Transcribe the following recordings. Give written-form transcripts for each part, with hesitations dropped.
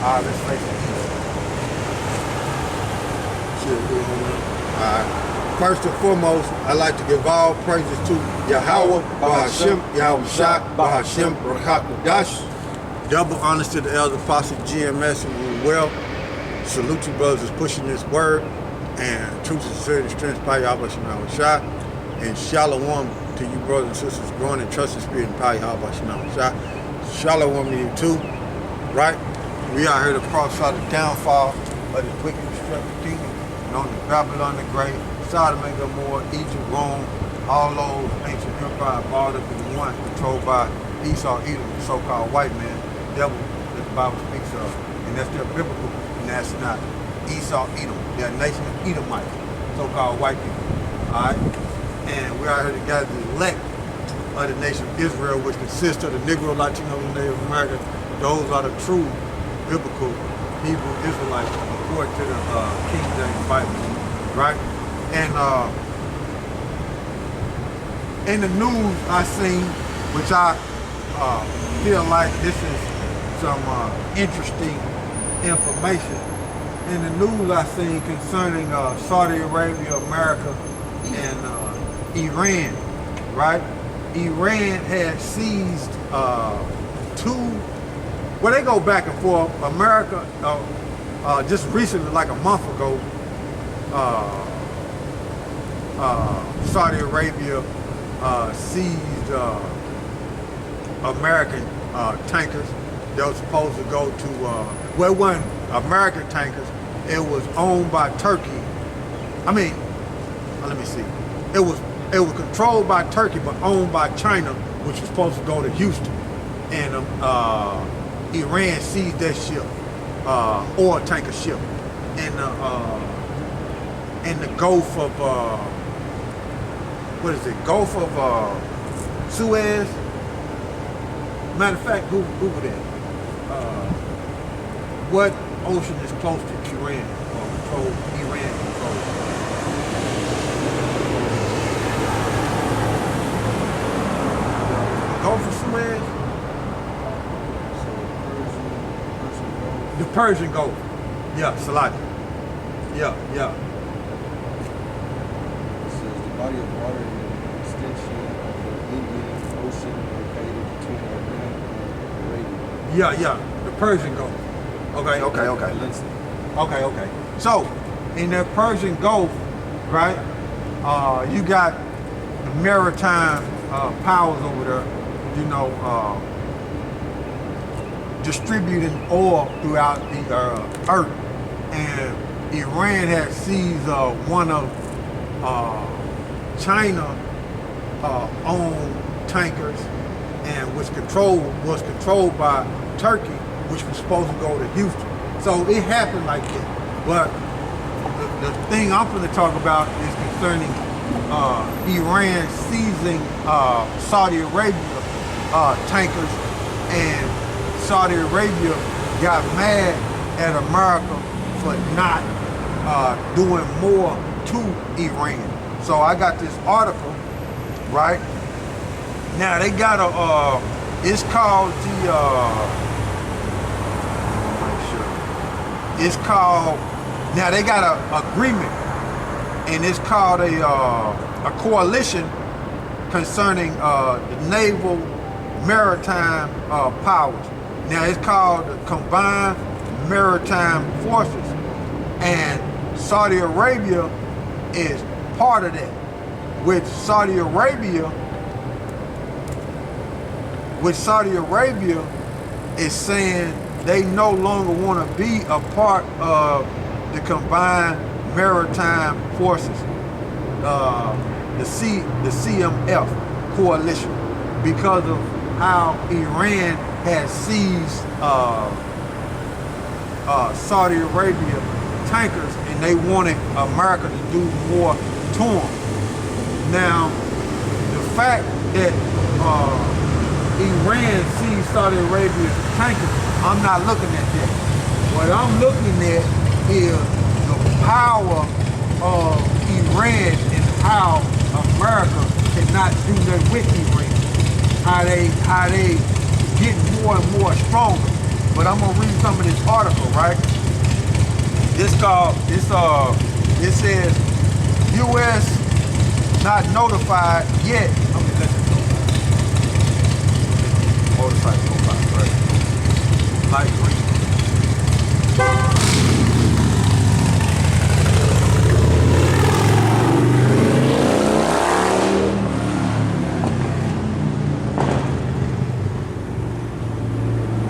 All right, let's face it. Shit, we on there. All right. First and foremost, I'd like to give all praises to Yahawah, Bahashim, YAHAWASHI, Bahashim, Rakakadash. Double honors to the elder apostle GMS and well. Salute you brothers is pushing this word. And truth, sincerity, strength, power, YAHAWASHI. And shalom to you brothers and sisters growing in trust and spirit and power, YAHAWASHI. Shalom to you too. Right? We are here to prophesy the downfall of this wicked, destructive kingdom known as Babylon the Great, Sodom and Gomorrah, Egypt, Rome, all those ancient empires balled up into one, controlled by Esau, Edom, the so-called white man, devil that the Bible speaks of. And that's their biblical nationality. Esau, Edom, they're a nation of Edomites, so-called white people. All right? And we are here to gather the elect of the nation of Israel, which consists of the Negro, Latino, and Native American. Those are the true biblical Hebrew Israelites according to the King James Bible, right? And in the news I seen, which I feel like this is some interesting information. In the news I seen concerning Saudi Arabia, America, and Iran, right? Iran had seized two. Well, they go back and forth. America, just recently, like a month ago, Saudi Arabia seized American tankers. They were supposed to go to, well, it wasn't American tankers. It was owned by Turkey. I mean, let me see. It was controlled by Turkey, but owned by China, which was supposed to go to Houston. And Iran seized that ship, oil tanker ship, in the Gulf of what is it? Gulf of Suez. Matter of fact, Google that. What ocean is close to Iran or control Iran control? Gulf of Suez. The Persian Gulf. Yeah, Salati. Yeah. It says the body of water is an extension of the Indian Ocean located between Iran and Arabia. Yeah. The Persian Gulf. Okay. So, in the Persian Gulf, right, you got the maritime powers over there, you know, distributing oil throughout the earth, and Iran had seized one of China owned tankers, and was controlled by Turkey, which was supposed to go to Houston. So it happened like that. But the thing I'm going to talk about is concerning Iran seizing Saudi Arabia tankers, and Saudi Arabia got mad at America for not doing more to Iran. So I got this article, right? Now they got it's called now they got an agreement, and it's called a coalition concerning the naval maritime powers. Now it's called the Combined Maritime Forces, and Saudi Arabia is part of that, which Saudi Arabia is saying they no longer want to be a part of the Combined Maritime Forces, the CMF coalition, because of how Iran has seized Saudi Arabia tankers, and they wanted America to do more to them. Now, the fact that Iran seized Saudi Arabia's tankers, I'm not looking at that. What I'm looking at is the power of Iran and how America cannot do that with Iran. How they get more and more stronger. but I'm gonna read some of this article, right? It says U.S. not notified yet. Let me let this go by. Motorcycle go by, right? Light green.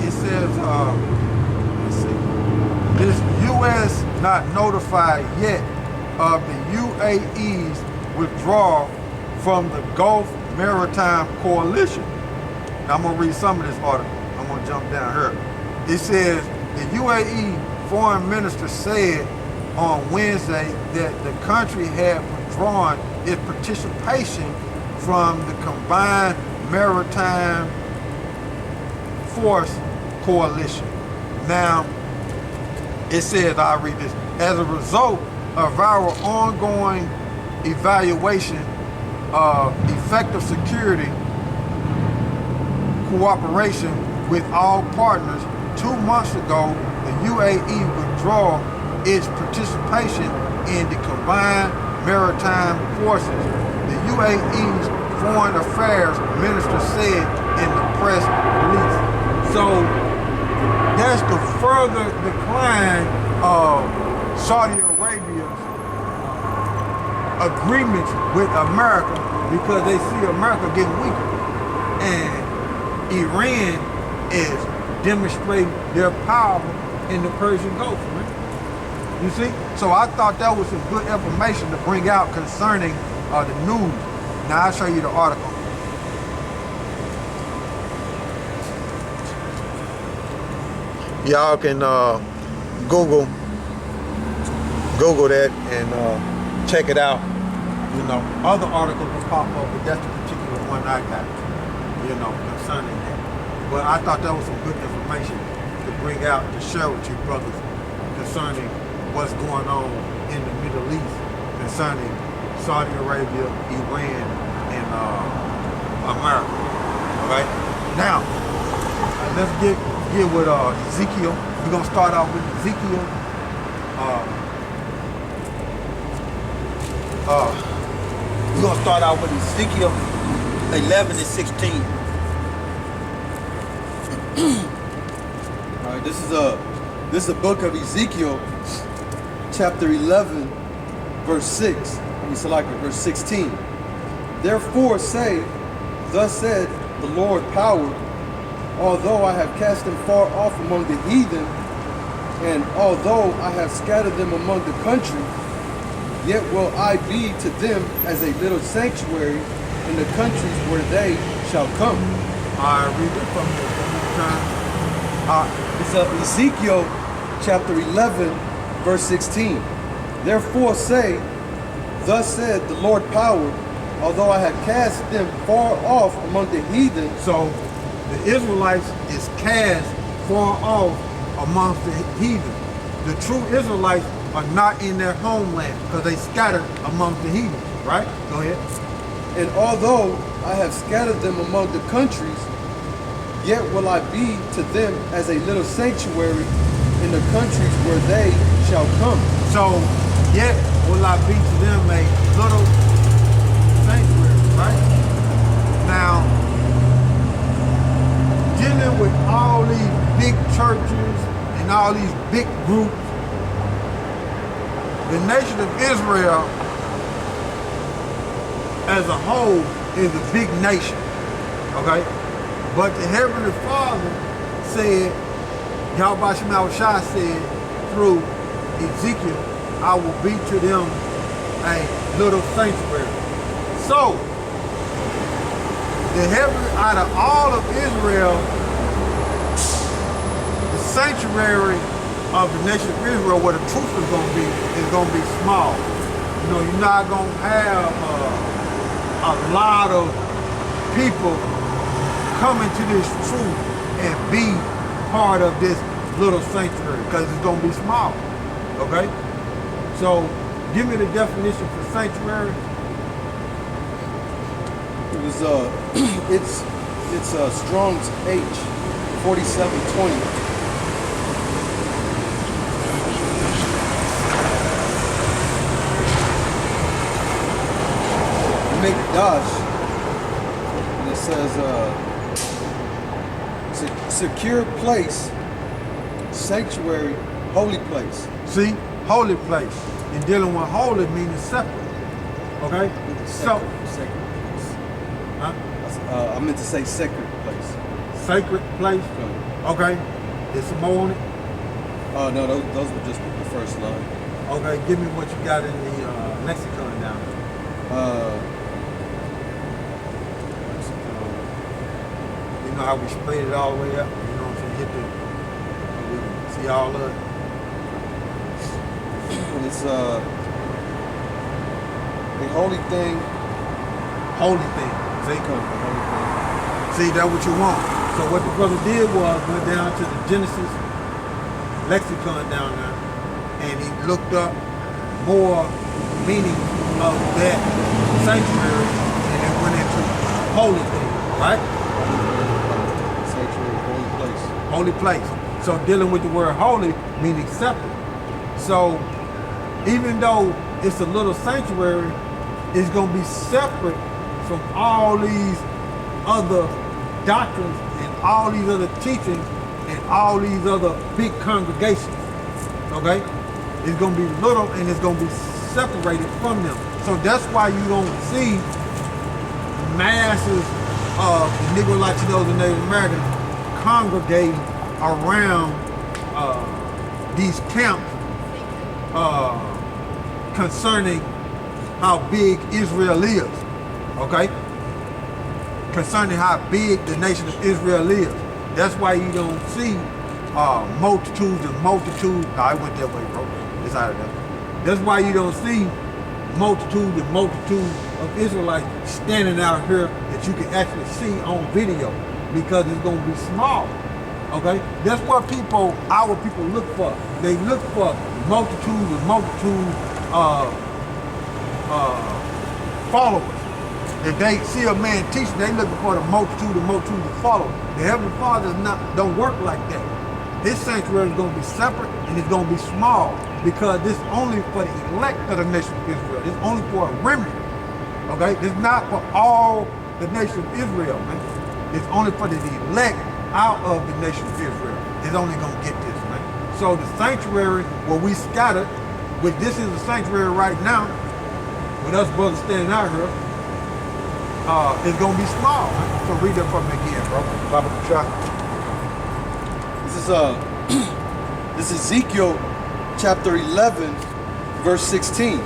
It says, let's see. This U.S. not notified yet of the UAE's withdrawal from the Gulf Maritime Coalition. Now I'm gonna read some of this article. I'm gonna jump down here. It says the UAE foreign minister said on Wednesday that the country had withdrawn its participation from the Combined Maritime Force Coalition. Now, it says, I'll read this, as a result of our ongoing evaluation of effective security cooperation with all partners, 2 months ago, the UAE withdrew its participation in the Combined Maritime Forces. The UAE's Foreign Affairs Minister said in the press release. So that's the further decline of Saudi Arabia's agreements with America because they see America getting weaker. And Iran is demonstrating their power in the Persian Gulf, right? You see? So I thought that was some good information to bring out concerning the news. Now I'll show you the article. Y'all can Google that and check it out. You know, other articles will pop up, but that's the particular one I got, you know, concerning that. But I thought that was some good information to bring out, to share with you brothers, concerning what's going on in the Middle East, concerning Saudi Arabia, Iran, and America. All right? Now, let's get with Ezekiel. We're going to start off with Ezekiel. We're going to start out with Ezekiel 11 and 16. All right, this is a book of Ezekiel, chapter 11, verse 6. Let me select it, verse 16. Therefore say, thus said the Lord power, although I have cast them far off among the heathen, and although I have scattered them among the country, yet will I be to them as a little sanctuary in the countries where they shall come. I read it from the time. It's Ezekiel chapter 11, verse 16. Therefore say, thus said the Lord power, although I have cast them far off among the heathen. So the Israelites is cast far off amongst the heathen. The true Israelites are not in their homeland because they scattered amongst the heathen, right? Go ahead. And although I have scattered them among the countries, yet will I be to them as a little sanctuary in the countries where they shall come. So, yet will I be to them a little sanctuary, right? Now, dealing with all these big churches and all these big groups, the nation of Israel as a whole is a big nation, okay? But the Heavenly Father said, YAHAWASHI said through Ezekiel, I will be to them a little sanctuary. So, the heavenly, out of all of Israel, the sanctuary of the nation of Israel, where the truth is going to be small. You know, you're not going to have a lot of people coming to this truth and be part of this little sanctuary because it's going to be small. Okay? So, give me the definition for sanctuary. It was it's Strong's H 4720. Rahakadash, and it says, secure place, sanctuary, holy place. See, holy place. And dealing with holy means separate. Okay? So, Sacred place. huh? I meant to say sacred place. Sacred place. Okay. There's some more on it. No, those were just the first line. Okay, give me what you got in the lexicon down there. You know how we split it all the way up? You know what I'm saying? Hit the, we can see all of it. And it's a holy thing. Holy thing. See? Holy thing. See, that's what you want. So what the brother did was went down to the Genesis lexicon down there, and he looked up more meaning of that sanctuary, and it went into holy thing, right? Sanctuary, holy place. Holy place. So dealing with the word holy meaning separate. So even though it's a little sanctuary, it's going to be separate from all these other doctrines and all these other teachings and all these other big congregations. Okay? It's going to be little and it's going to be separated from them. So that's why you don't see masses of Negro, Latinos, and Native Americans congregating around these camps concerning how big Israel is. Okay? Concerning how big the nation of Israel is. That's why you don't see multitudes and multitudes. No, I went that way, bro. It's out of there. That's why you don't see multitudes and multitudes of Israelites standing out here that you can actually see on video, because it's going to be small. Okay? That's what our people look for. They look for multitudes and multitudes of followers. If they see a man teaching, they looking for the multitude of followers. The Heavenly Father don't work like that. His sanctuary is going to be separate and it's going to be small, because this is only for the elect of the nation of Israel. It's only for a remnant. Okay? It's not for all the nation of Israel, man. It's only for the elect out of the nation of Israel. It's only going to get this, man. So the sanctuary where we scattered, which this is the sanctuary right now, with us brothers standing out here, it's going to be small. Man. So read that from me again, bro. Bible try. This is Ezekiel chapter 11, verse 16.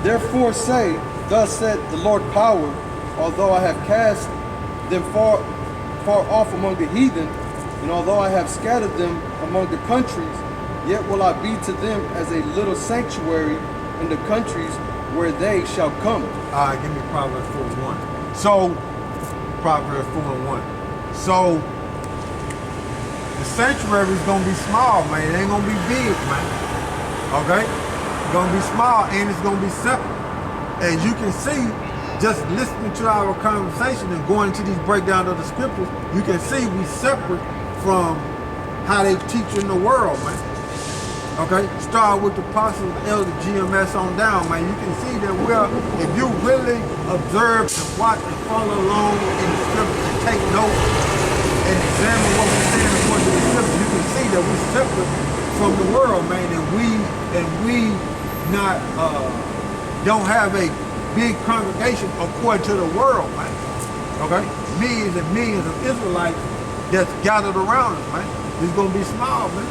Therefore say, thus said the Lord power, although I have cast them far off among the heathen, and although I have scattered them among the countries, yet will I be to them as a little sanctuary in the countries where they shall come. All right, give me Proverbs 4:1. So, Proverbs 4:1. So, the sanctuary is going to be small, man. It ain't going to be big, man. Okay? It's going to be small and it's going to be separate. As you can see, just listening to our conversation and going into these breakdowns of the scriptures, you can see we separate from how they teach in the world, man. Okay? Start with the apostles, elder GMS on down, man. You can see that if you really observe and watch and follow along in the scriptures and take notes and examine what we're saying according to the scriptures, you can see that we're separate from the world, man, and we not don't have a big congregation according to the world, man. Okay? Millions and millions of Israelites that's gathered around us, man. It's gonna be small, man.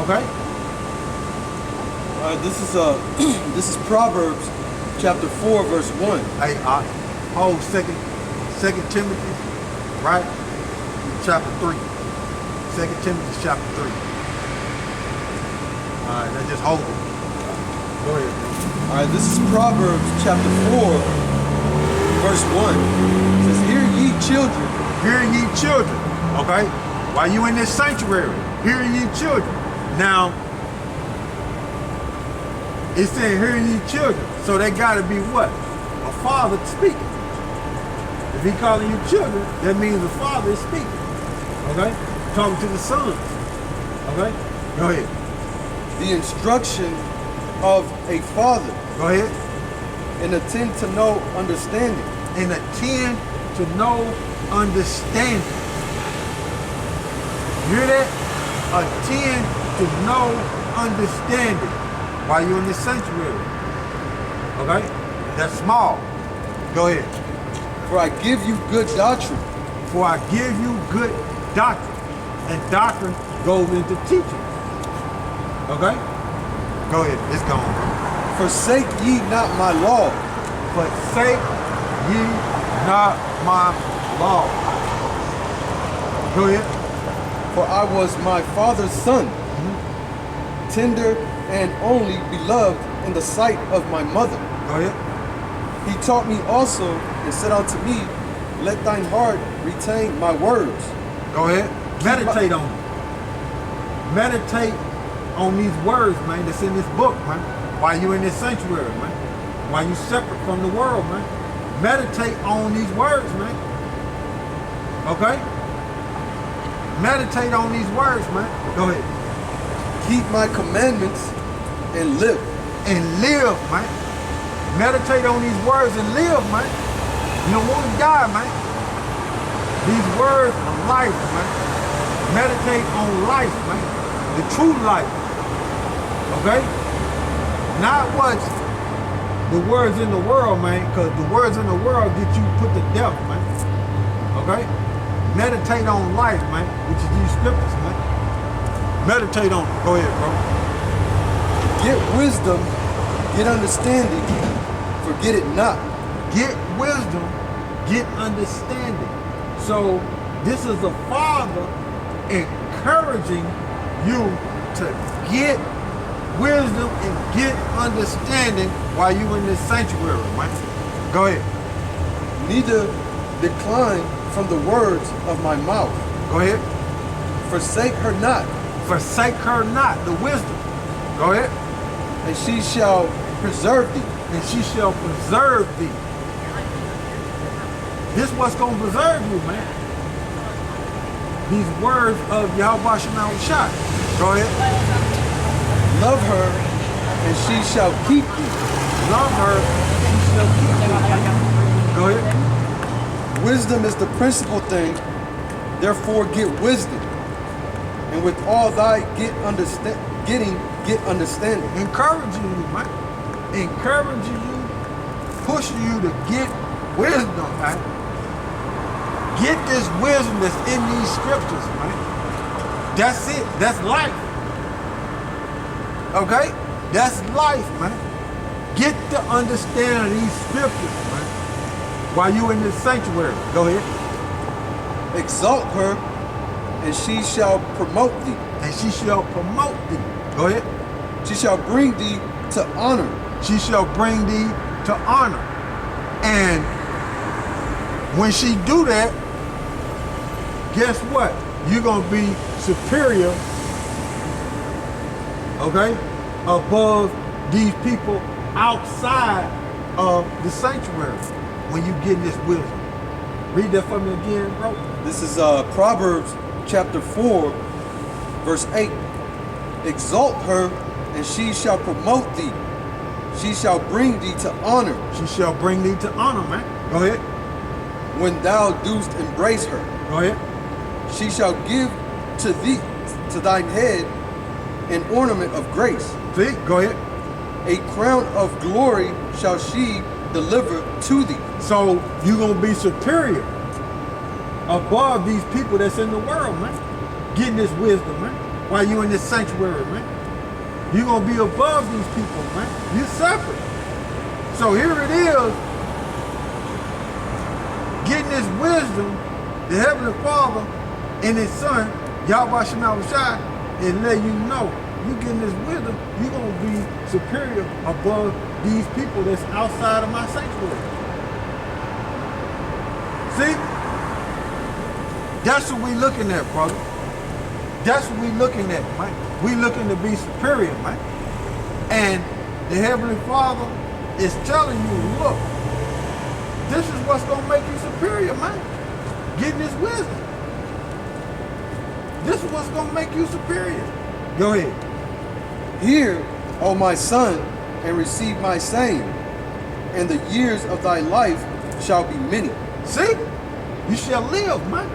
Okay? This is Proverbs chapter 4, verse 1. Hey, hold second Timothy, right? Chapter 3. 2 Timothy chapter 3. All right, let's just hold it. Go ahead, bro. All right, this is Proverbs chapter 4, verse 1. It says, hear ye children. Hear ye children, okay? While you in this sanctuary, hear ye children. Now, it's saying hear ye children. So they gotta be what? A father speaking. If he calling you children, that means the father is speaking. Okay? Talking to the sons. Okay? Go ahead. The instruction of a father. Go ahead. And attend to no understanding. and attend to no understanding. You hear that? Attend to no understanding while you're in the sanctuary. Okay? That's small. Go ahead. For I give you good doctrine. For I give you good doctrine. And doctrine goes into teaching. Okay? Go ahead. It's gone, bro. Forsake ye not my law. Forsake ye not my law. Go ahead. For I was my father's son, tender and only beloved in the sight of my mother. Go ahead. He taught me also and said unto me, let thine heart retain my words. Go ahead. Meditate on them. Meditate on these words, man, that's in this book, man. While you're in this sanctuary, man. While you're separate from the world, man. Meditate on these words, man. Okay? Meditate on these words, man. Go ahead. Keep my commandments and live. And live, man. Meditate on these words and live, man. You don't want to die, man. These words are life, man. Meditate on life, man. The true life. Okay? Not what's the words in the world, man, because the words in the world get you put to death, man. Okay? Meditate on life, man, which is these scriptures, man. Meditate on it. Go ahead, bro. Get wisdom, get understanding, forget it not. Get wisdom, get understanding. So this is a father encouraging you to get wisdom and get understanding while you in this sanctuary, man. Go ahead. Neither decline from the words of my mouth. Go ahead. Forsake her not. Forsake her not, the wisdom. Go ahead. And she shall preserve thee. And she shall preserve thee. This what's going to preserve you, man. These words of YAHAWASHI. Go ahead. Love her, and she shall keep thee. Love her, she shall keep thee. Go ahead. Wisdom is the principal thing, therefore get wisdom. And with all thy get understanding. Encouraging you, man. Encouraging you, pushing you to get wisdom, man. Get this wisdom that's in these scriptures, man. That's it. That's life. Okay? That's life, man. Get the understanding of these scriptures, man. While you in this sanctuary. Go ahead. Exalt her, and she shall promote thee. And she shall promote thee. Go ahead. She shall bring thee to honor. She shall bring thee to honor. And when she do that, guess what? You're going to be superior, okay, above these people outside of the sanctuary when you get this wisdom. Read that for me again, bro. This is Proverbs chapter 4, verse 8. Exalt her, and she shall promote thee. She shall bring thee to honor. She shall bring thee to honor, man. Go ahead. When thou dost embrace her. Go ahead. She shall give to thee, to thine head, an ornament of grace. See, go ahead. A crown of glory shall she deliver to thee. So you're going to be superior above these people that's in the world, man. Getting this wisdom, man. While you in this sanctuary, man. You're going to be above these people, man. You're separate. So here it is. Getting this wisdom, the Heavenly Father and His Son, YAHAWASHI, and let you know, you getting this wisdom, you're going to be superior above these people that's outside of my sanctuary. See? That's what we looking at, brother. That's what we looking at, man. We looking to be superior, man. And the Heavenly Father is telling you, look, this is what's going to make you superior, man. Getting this wisdom. This is what's going to make you superior. Go ahead. Hear, O my son, and receive my saying, and the years of thy life shall be many. See? You shall live, man.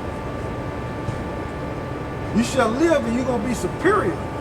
You shall live and you're going to be superior.